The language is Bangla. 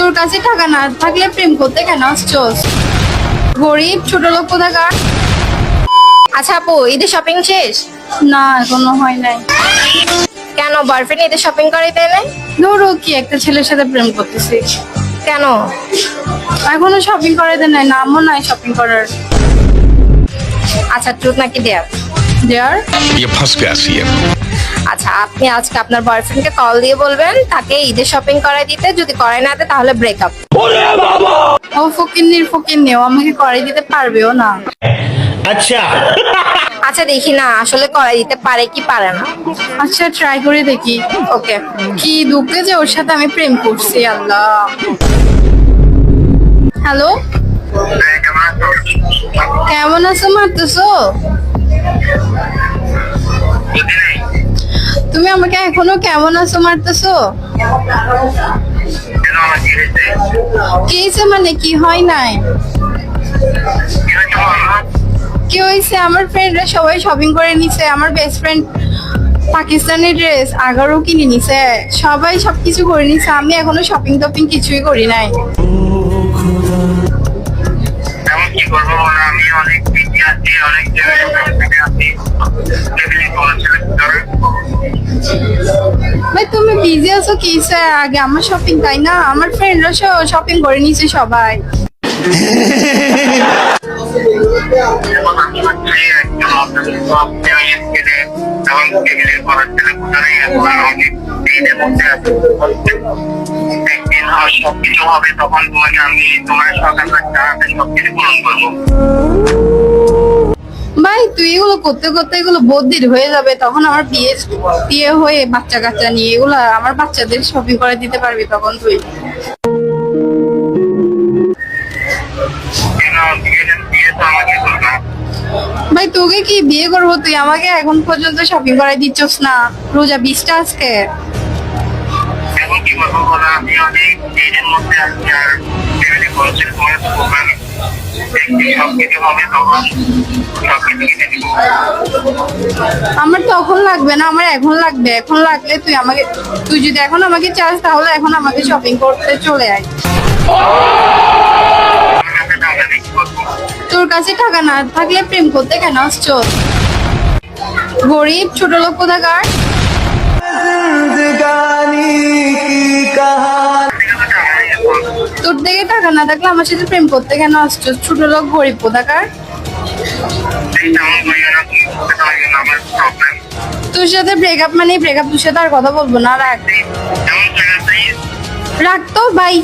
তোর কাছে টাকা না থাকলে প্রেম করতে কেন আসছস? গরিব ছোট লোক কোথাকার। আচ্ছা আপু, ঈদের শপিং শেষ? না, এখনো হয় নাই। কেন, বয়ফ্রেন্ড ঈদের শপিং করে দেয় নাই? ধরো কি একটা ছেলের সাথে প্রেম করতেছি, কেন? এখনো শপিং করে দেয় নাই, নামও নাই শপিং করার। আচ্ছা, ট্রুথ নাকি ডেয়ার? দেয়ার। ये फंस गया सी है। আচ্ছা, আপনি আজকে আপনার বয়ফ্রেন্ডকে কল দিয়ে বলবেন তাকে ঈদের শপিং করাই দিতে, যদি করে না দেয় তাহলে ব্রেকআপ। ও ফকিন্নি ও আমাকে করে দিতে পারবেও না। अच्छा আচ্ছা দেখি না আসলে করাই দিতে পারে কি পারে না। আচ্ছা ট্রাই করে দেখি। ওকে। কি দুঃখে যে ওর সাথে আমি প্রেম করছি, আল্লাহ। হ্যালো, কেমন আছো? মারতেছো? তুমি আমাকে এখনো কেমন আছো মারতেছো? কি হয়েছে মানে? কি হয় নাই? কি হয়েছে? আমার ফ্রেন্ডরা সবাই শপিং করে নিছে। আমার বেস্ট ফ্রেন্ড পাকিস্তানি ড্রেস 11 কিনে নিছে, সবাই সবকিছু করে নিছে। আমি এখনো শপিং টপিং কিছুই করি নাই। এমন কি করবো বলো, আমি অনেক বিজি আছি, অনেক জায়গায় আছি, ফ্যামিলি করেছিল। ভাই তুমি বিজি আছো কিসে? আগে আমার শপিং, তাই না? আমার ফ্রেন্ডরা শপিং করে নিছে সবাই। যেমন আমি হচ্ছে একজন সব ফ্যামিলি ছেলে এবং ফ্যামিলির করার ছেলে কোথায় অনেক দিনের মধ্যে আছে। একদিন সবকিছু হবে, তখন তোমাকে আমি তোমার সরকার তাড়াতাড়ি সবকিছু পূরণ করবো। ভাই তুই এগুলো করতে করতে এগুলো বদ্দির হয়ে যাবে, তখন আমার বিয়ে হয়ে বাচ্চা কাচ্চা নিয়ে এগুলো আমার বাচ্চাদের শপিং করে দিতে পারবি তখন তুই। কেন বিয়ে তো আমাকে করবে। ভাই তোকে কি বিয়ে করবো? তুই আমাকে এখন পর্যন্ত শপিং করাই দিচ্ছস না। রোজা 20টা আজকে। এখন কি করবো বলো, আমি অনেক দিনের মধ্যে আছি আর ফ্যামিলি করেছিল তোমার তো প্রোগ্রাম। একদিন সবকিছু হবে, তখন সবকিছু কিনে দিবো। আমার তখন লাগবে না, আমার এখন লাগবে। এখন লাগলে তুই যদি এখন আমাকে চাস তাহলে এখন আমাকে শপিং করতে চলে আয়। আমার কাছে টাকা নেই, কি করবো? তোর কাছে টাকা না থাকলে প্রেম করতে কেন আসছস? গরিব ছোট লোক কোথাকার। তোর থেকে টাকা না থাকলে আমার সাথে প্রেম করতে কেন আসছস? ছোট লোক গরিব কোথাকার। তোর সাথে ব্রেকআপ মানে ব্রেকআপ, তোর সাথে আর কথা বলবো না। রাখ, রাখ তো ভাই।